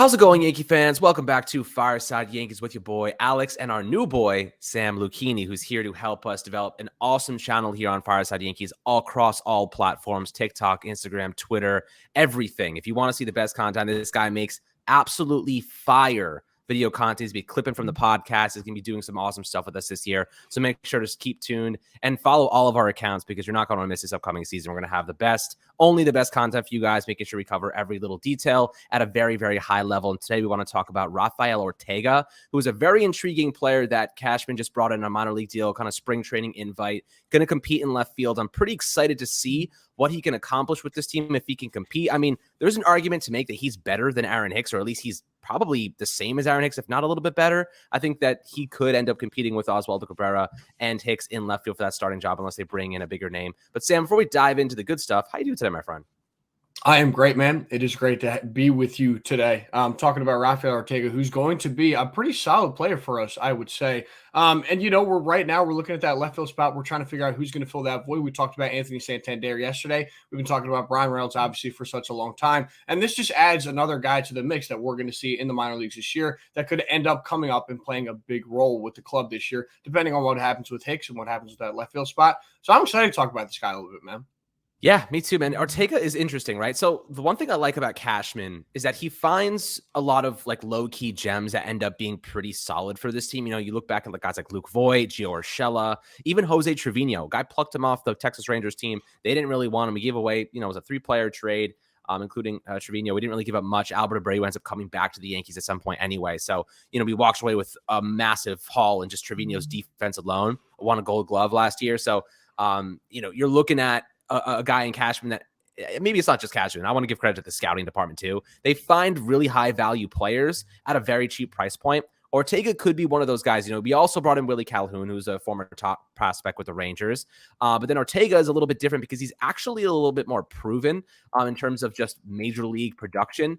How's it going, Yankee fans? Welcome back to Fireside Yankees with your boy Alex and our new boy Sam Lucchini, who's here to help us develop an awesome channel here on Fireside Yankees all across all platforms: TikTok, Instagram, Twitter, everything. If you want to see the best content, this guy makes absolutely fire video content. He's going to be clipping from the podcast. He's going to be doing some awesome stuff with us this year. So make sure to keep tuned and follow all of our accounts because you're not going to miss this upcoming season. We're going to have only the best content for you guys, making sure we cover every little detail at a very, very high level. And today we want to talk about Rafael Ortega, who is a very intriguing player that Cashman just brought in a minor league deal, kind of spring training invite, going to compete in left field. I'm pretty excited to see what he can accomplish with this team if he can compete. I mean, there's an argument to make that he's better than Aaron Hicks, or at least he's probably the same as Aaron Hicks, if not a little bit better. I think that he could end up competing with Oswaldo Cabrera and Hicks in left field for that starting job unless they bring in a bigger name. But Sam, before we dive into the good stuff, how you doing today, my friend? I am great, man. It is great to be with you today. Talking about Rafael Ortega, who's going to be a pretty solid player for us, I would say. And we're looking at that left field spot. We're trying to figure out who's going to fill that void. We talked about Anthony Santander yesterday. We've been talking about Brian Reynolds, obviously, for such a long time. And this just adds another guy to the mix that we're going to see in the minor leagues this year that could end up coming up and playing a big role with the club this year, depending on what happens with Hicks and what happens with that left field spot. So I'm excited to talk about this guy a little bit, man. Yeah, me too, man. Ortega is interesting, right? So the one thing I like about Cashman is that he finds a lot of like low-key gems that end up being pretty solid for this team. You know, you look back at the guys like Luke Voigt, Gio Urshela, even Jose Trevino. Guy plucked him off the Texas Rangers team. They didn't really want him. He gave away, it was a 3-player trade, including Trevino. We didn't really give up much. Albert Abreu ends up coming back to the Yankees at some point anyway. So, we walked away with a massive haul in just Trevino's defense alone. Won a Gold Glove last year. So, you're looking at a guy in Cashman that maybe it's not just Cashman. I want to give credit to the scouting department too. They find really high value players at a very cheap price point. Ortega could be one of those guys. We also brought in Willie Calhoun, who's a former top prospect with the Rangers. But then Ortega is a little bit different because he's actually a little bit more proven in terms of just major league production.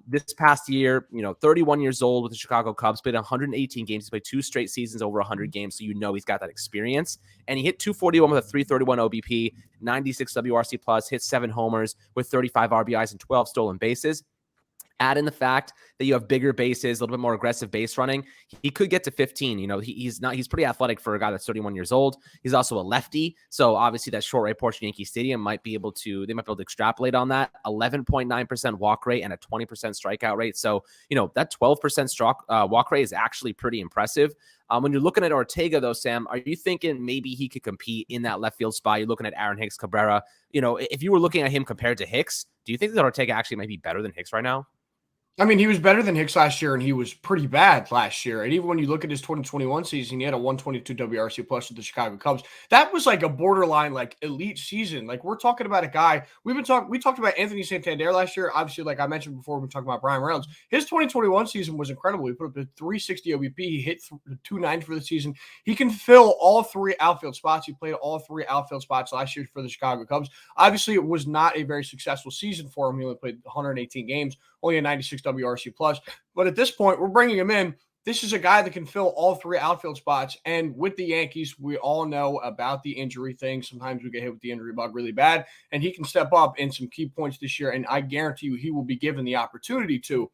This past year, 31 years old with the Chicago Cubs, played 118 games. He's played 2 straight seasons over 100 games. So he's got that experience. And he hit 241 with a 331 OBP, 96 WRC plus, hit 7 homers with 35 RBIs and 12 stolen bases. Add in the fact that you have bigger bases, a little bit more aggressive base running. He could get to 15. He's pretty athletic for a guy that's 31 years old. He's also a lefty. So obviously that short right portion of Yankee Stadium might be able to extrapolate on that. 11.9% walk rate and a 20% strikeout rate. So, that 12% walk rate is actually pretty impressive. When you're looking at Ortega, though, Sam, are you thinking maybe he could compete in that left field spot? You're looking at Aaron Hicks, Cabrera. If you were looking at him compared to Hicks, do you think that Ortega actually might be better than Hicks right now? I mean, he was better than Hicks last year, and he was pretty bad last year. And even when you look at his 2021 season, he had a 122 WRC plus with the Chicago Cubs. That was like a borderline, like elite season. Like we're talking about a guy. We talked about Anthony Santander last year. Obviously, like I mentioned before, we talked about Brian Reynolds. His 2021 season was incredible. He put up a 360 OBP. He hit 290 for the season. He can fill all 3 outfield spots. He played all 3 outfield spots last year for the Chicago Cubs. Obviously, it was not a very successful season for him. He only played 118 games. Only a 96 WRC plus. But at this point, we're bringing him in. This is a guy that can fill all 3 outfield spots. And with the Yankees, we all know about the injury thing. Sometimes we get hit with the injury bug really bad. And he can step up in some key points this year. And I guarantee you he will be given the opportunity to.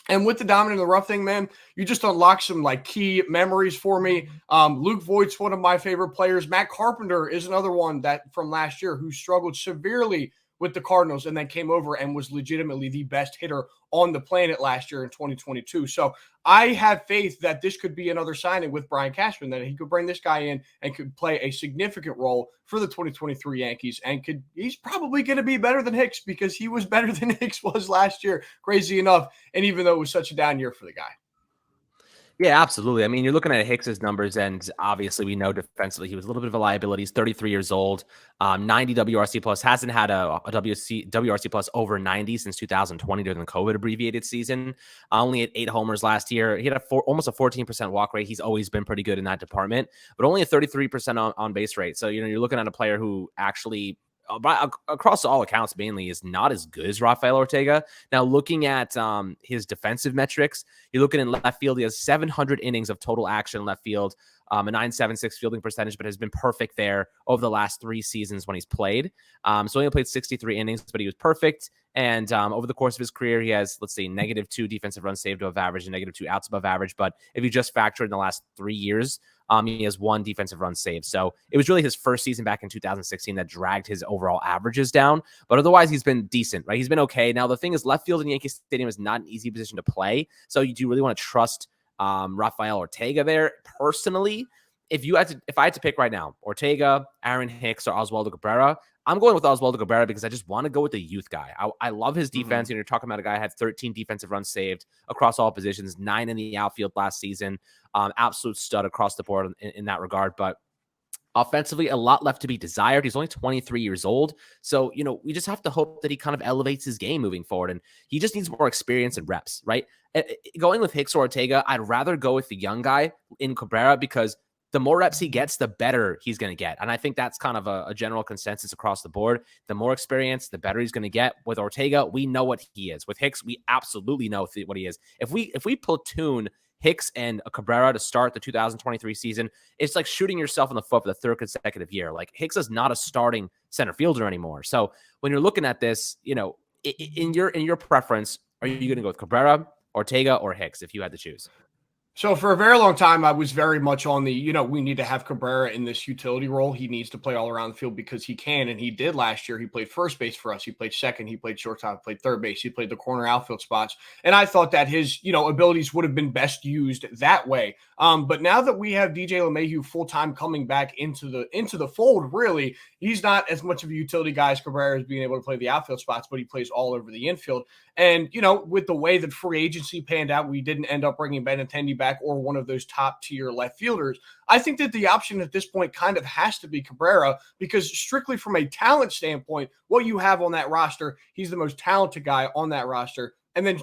And with the dominant in the rough thing, man, you just unlock some like key memories for me. Luke Voigt's one of my favorite players. Matt Carpenter is another one that from last year who struggled severely with the Cardinals and then came over and was legitimately the best hitter on the planet last year in 2022. So I have faith that this could be another signing with Brian Cashman, that he could bring this guy in and could play a significant role for the 2023 Yankees. And he's probably going to be better than Hicks because he was better than Hicks was last year, crazy enough. And even though it was such a down year for the guy. Yeah, absolutely. I mean, you're looking at Hicks's numbers, and obviously we know defensively he was a little bit of a liability. He's 33 years old, 90 WRC plus, hasn't had a WRC plus over 90 since 2020 during the COVID abbreviated season. Only had 8 homers last year. He had almost a 14% walk rate. He's always been pretty good in that department, but only a 33% on base rate. So, you're looking at a player who actually across all accounts mainly is not as good as Rafael Ortega. Now looking at his defensive metrics, you're looking in left field. He has 700 innings of total action in left field, a 9.76 fielding percentage, but has been perfect there over the last 3 seasons when he's played. So he only played 63 innings, but he was perfect. And over the course of his career, he has, let's say, -2 defensive runs saved above average and -2 outs above average. But if you just factor in the last 3 years, he has 1 defensive run saved. So it was really his first season back in 2016 that dragged his overall averages down. But otherwise, he's been decent, right? He's been okay. Now, the thing is, left field in Yankee Stadium is not an easy position to play. So you do really want to trust Rafael Ortega there. Personally, if I had to pick right now, Ortega, Aaron Hicks, or Oswaldo Cabrera, I'm going with Oswaldo Cabrera because I just want to go with the youth guy. I love his defense. You're talking about a guy who had 13 defensive runs saved across all positions, 9 in the outfield last season. Absolute stud across the board in that regard. But offensively, a lot left to be desired. He's only 23 years old. So, we just have to hope that he kind of elevates his game moving forward. And he just needs more experience and reps, right? Going with Hicks or Ortega, I'd rather go with the young guy in Cabrera because the more reps he gets, the better he's going to get. And I think that's kind of a general consensus across the board. The more experience, the better he's going to get. With Ortega, we know what he is. With Hicks, we absolutely know what he is. If we platoon Hicks and Cabrera to start the 2023 season, it's like shooting yourself in the foot for the 3rd consecutive year. Like, Hicks is not a starting center fielder anymore. So when you're looking at this, in your preference, are you going to go with Cabrera, Ortega, or Hicks if you had to choose? So for a very long time, I was very much on the, we need to have Cabrera in this utility role. He needs to play all around the field because he can, and he did last year. He played first base for us. He played second. He played shortstop. He played third base. He played the corner outfield spots. And I thought that his, abilities would have been best used that way. But now that we have DJ LeMahieu full-time coming back into the fold, really, he's not as much of a utility guy as Cabrera is being able to play the outfield spots, but he plays all over the infield. And, with the way that free agency panned out, we didn't end up bringing Benintendi back or one of those top-tier left fielders. I think that the option at this point kind of has to be Cabrera because strictly from a talent standpoint, what you have on that roster, he's the most talented guy on that roster. And then,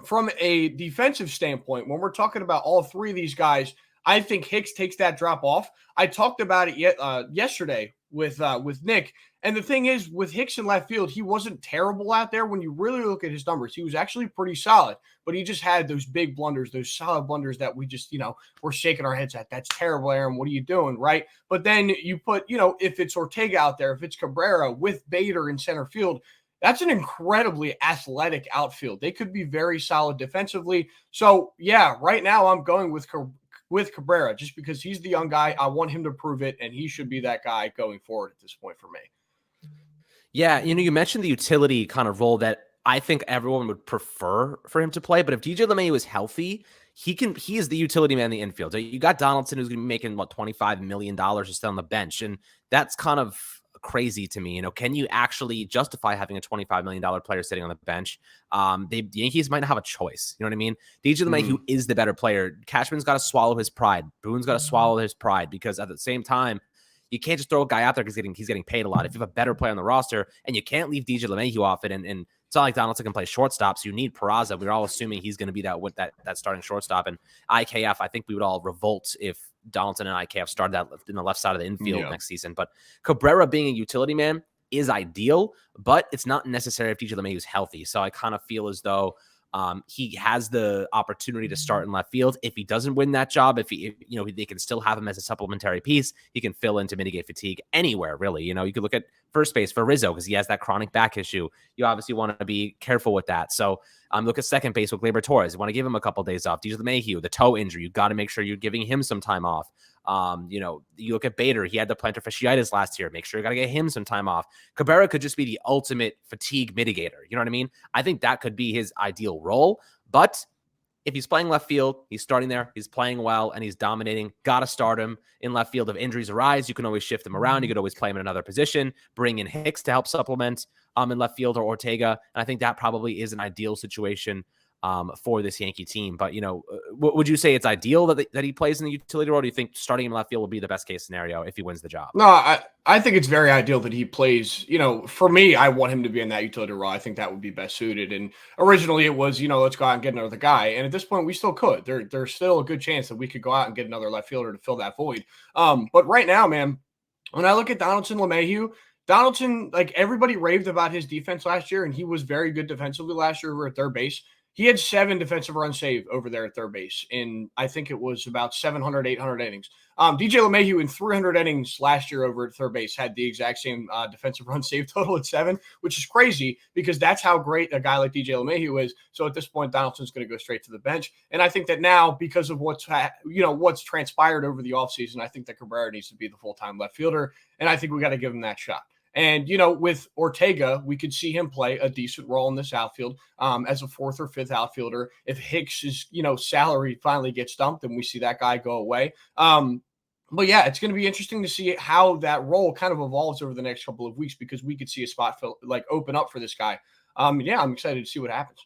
from a defensive standpoint, when we're talking about all 3 of these guys, I think Hicks takes that drop off. I talked about it yesterday with Nick. And the thing is, with Hicks in left field, he wasn't terrible out there. When you really look at his numbers, he was actually pretty solid, but he just had those big blunders, those solid blunders that we just, we're shaking our heads at. That's terrible, Aaron. What are you doing? Right. But then you put, if it's Ortega out there, if it's Cabrera with Bader in center field, that's an incredibly athletic outfield. They could be very solid defensively. So yeah, right now I'm going with Cabrera just because he's the young guy. I want him to prove it, and he should be that guy going forward at this point for me. Yeah, you mentioned the utility kind of role that I think everyone would prefer for him to play. But if DJ LeMahieu is healthy, he is the utility man in the infield. You got Donaldson, who's going to be making $25 million just on the bench, and that's kind of crazy to me. Can you actually justify having a $25 million player sitting on the bench? The Yankees might not have a choice. You know what I mean? DJ LeMahieu is the better player. Cashman's got to swallow his pride. Boone's got to swallow his pride because at the same time, you can't just throw a guy out there because he's getting paid a lot. If you have a better player on the roster and you can't leave DJ LeMahieu off it, and it's not like Donaldson can play shortstop, so you need Peraza. We're all assuming he's going to be that starting shortstop. And IKF, I think we would all revolt if Donaldson and IKF started that in the left side of the infield next season. But Cabrera being a utility man is ideal, but it's not necessary if DJ LeMahieu is healthy. So I kind of feel as though he has the opportunity to start in left field. If he doesn't win that job, they can still have him as a supplementary piece. He can fill in to mitigate fatigue anywhere, really. You could look at first base for Rizzo because he has that chronic back issue. You obviously want to be careful with that. So look at second base with Gleyber Torres. You want to give him a couple of days off. DJ LeMahieu, the toe injury, you got to make sure you're giving him some time off. You look at Bader. He had the plantar fasciitis last year. Make sure you got to get him some time off. Cabrera could just be the ultimate fatigue mitigator. You know what I mean? I think that could be his ideal role. But if he's playing left field, he's starting there, he's playing well, and he's dominating, got to start him in left field. If injuries arise, you can always shift him around. You could always play him in another position, bring in Hicks to help supplement in left field or Ortega. And I think that probably is an ideal situation for this Yankee team. But, would you say it's ideal that he plays in the utility role? Or do you think starting him in left field will be the best case scenario if he wins the job? No, I think it's very ideal that he plays. For me, I want him to be in that utility role. I think that would be best suited. And originally it was, let's go out and get another guy. And at this point, we still could. There's still a good chance that we could go out and get another left fielder to fill that void. But right now, man, when I look at Donaldson LeMahieu, like everybody raved about his defense last year, and he was very good defensively last year over at third base. He had 7 defensive run save over there at third base in, I think it was about 700, 800 innings. DJ LeMahieu in 300 innings last year over at third base had the exact same defensive run save total at 7, which is crazy because that's how great a guy like DJ LeMahieu is. So at this point, Donaldson's going to go straight to the bench. And I think that now, because of what's transpired over the offseason, I think that Cabrera needs to be the full-time left fielder. And I think we got to give him that shot. And, with Ortega, we could see him play a decent role in this outfield as a 4th or 5th outfielder. If Hicks' salary finally gets dumped, then we see that guy go away. But yeah, it's going to be interesting to see how that role kind of evolves over the next couple of weeks, because we could see a spot open up for this guy. Yeah, I'm excited to see what happens.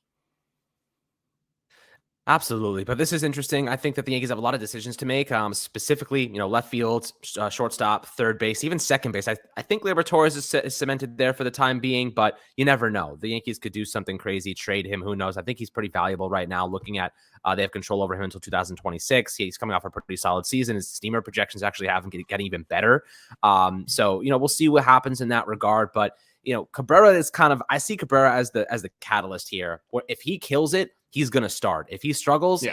Absolutely. But this is interesting. I think that the Yankees have a lot of decisions to make, specifically, left field, shortstop, third base, even second base. I think Gleyber Torres is cemented there for the time being, but you never know. The Yankees could do something crazy, trade him. Who knows? I think he's pretty valuable right now, looking at they have control over him until 2026. He's coming off a pretty solid season. His steamer projections actually have him getting even better. So we'll see what happens in that regard. But Cabrera is I see Cabrera as the catalyst here. If he kills it, he's going to start. If he struggles,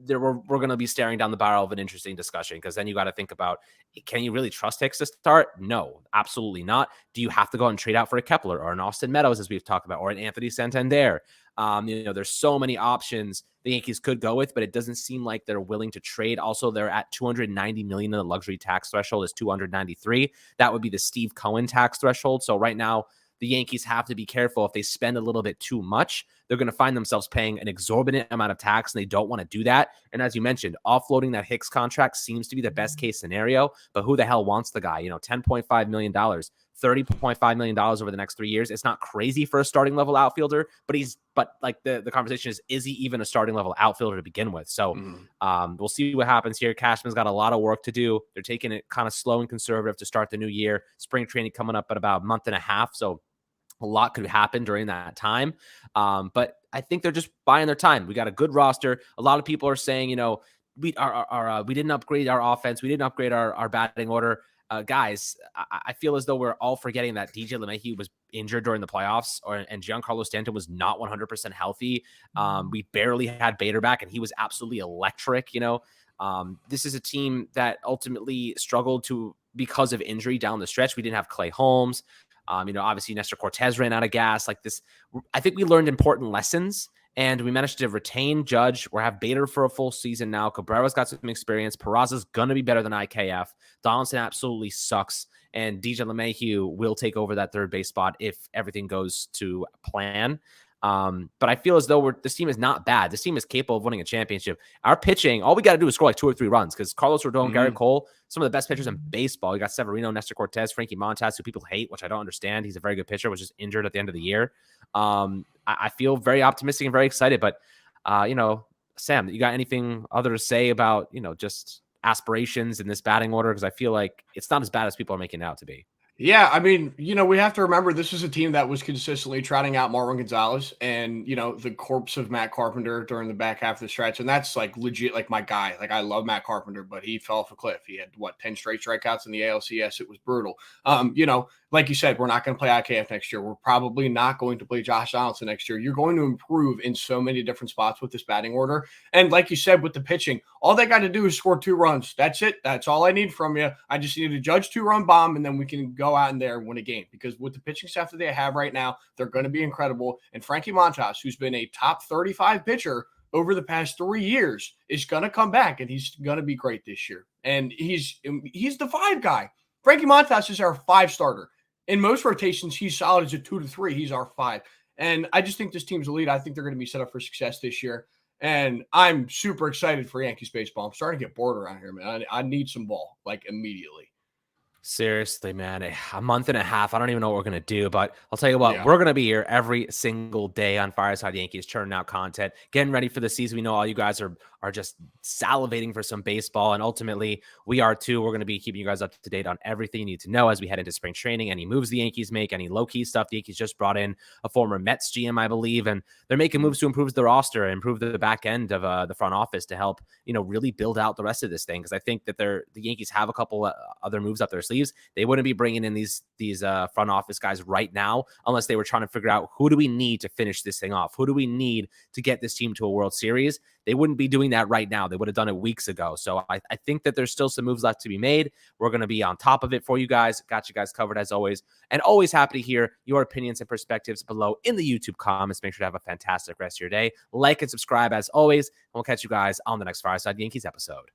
we're going to be staring down the barrel of an interesting discussion, because then you got to think about, can you really trust Hicks to start? No, absolutely not. Do you have to go and trade out for a Kepler or an Austin Meadows, as we've talked about, or an Anthony Santander? There's so many options the Yankees could go with, but it doesn't seem like they're willing to trade. Also, they're at $290 million, and the luxury tax threshold is $293. That would be the Steve Cohen tax threshold. So right now, the Yankees have to be careful. If they spend a little bit too much, they're going to find themselves paying an exorbitant amount of tax, and they don't want to do that. And as you mentioned, offloading that Hicks contract seems to be the best case scenario, but who the hell wants the guy? $10.5 million, $30.5 million over the next 3 years. It's not crazy for a starting level outfielder, but the conversation is he even a starting level outfielder to begin with? So we'll see what happens here. Cashman's got a lot of work to do. They're taking it kind of slow and conservative to start the new year. Spring training coming up at about a month and a half. So a lot could happen during that time. But I think they're just buying their time. We got a good roster. A lot of people are saying, we didn't upgrade our offense. We didn't upgrade our batting order. Guys, I feel as though we're all forgetting that DJ LeMahieu was injured during the playoffs, and Giancarlo Stanton was not 100% healthy. We barely had Bader back, and he was absolutely electric. This is a team that ultimately struggled because of injury down the stretch. We didn't have Clay Holmes. Obviously Nestor Cortez ran out of gas. Like this, I think we learned important lessons, and we managed to retain Judge. We have Bader for a full season now. Cabrera's got some experience. Peraza's going to be better than IKF. Donaldson absolutely sucks, and DJ LeMahieu will take over that third base spot if everything goes to plan. But I feel as though this team is not bad. This team is capable of winning a championship. Our pitching, all we got to do is score like 2 or 3 runs, because Carlos Rodon, Garrett Cole, some of the best pitchers in baseball. You got Severino, Nestor Cortez, Frankie Montas, who people hate, which I don't understand. He's a very good pitcher, was just injured at the end of the year. I feel very optimistic and very excited. But, Sam, you got anything other to say about, just aspirations in this batting order? Because I feel like it's not as bad as people are making it out to be. Yeah, I mean, we have to remember this is a team that was consistently trotting out Marwin Gonzalez and, the corpse of Matt Carpenter during the back half of the stretch. And that's legit my guy. I love Matt Carpenter, but he fell off a cliff. He had 10 straight strikeouts in the ALCS. It was brutal. Like you said, we're not going to play IKF next year. We're probably not going to play Josh Donaldson next year. You're going to improve in so many different spots with this batting order. And like you said, with the pitching, all they got to do is score 2 runs. That's it. That's all I need from you. I just need a Judge 2-run bomb, and then we can go out in there and win a game, because with the pitching staff that they have right now, they're going to be incredible. And Frankie Montas, who's been a top 35 pitcher over the past 3 years, is going to come back, and he's going to be great this year. And he's the 5 guy. Frankie Montas is our 5 starter. In most rotations, he's solid as a 2 to 3. He's our 5. And I just think this team's elite. I think they're going to be set up for success this year. And I'm super excited for Yankees baseball. I'm starting to get bored around here, man. I need some ball, immediately. Seriously, man, a month and a half. I don't even know what we're going to do, but I'll tell you what, we're going to be here every single day on Fireside Yankees, churning out content, getting ready for the season. We know all you guys are are just salivating for some baseball. And ultimately, we are too. We're going to be keeping you guys up to date on everything you need to know as we head into spring training, any moves the Yankees make, any low-key stuff. The Yankees just brought in a former Mets GM, I believe, and they're making moves to improve the roster, improve the back end of the front office to help, really build out the rest of this thing. Because I think that the Yankees have a couple other moves up their sleeves. They wouldn't be bringing in these front office guys right now unless they were trying to figure out, who do we need to finish this thing off? Who do we need to get this team to a World Series? They wouldn't be doing that right now. They would have done it weeks ago. So I think that there's still some moves left to be made. We're going to be on top of it for you guys. Got you guys covered as always. And always happy to hear your opinions and perspectives below in the YouTube comments. Make sure to have a fantastic rest of your day. Like and subscribe as always. And we'll catch you guys on the next Fireside Yankees episode.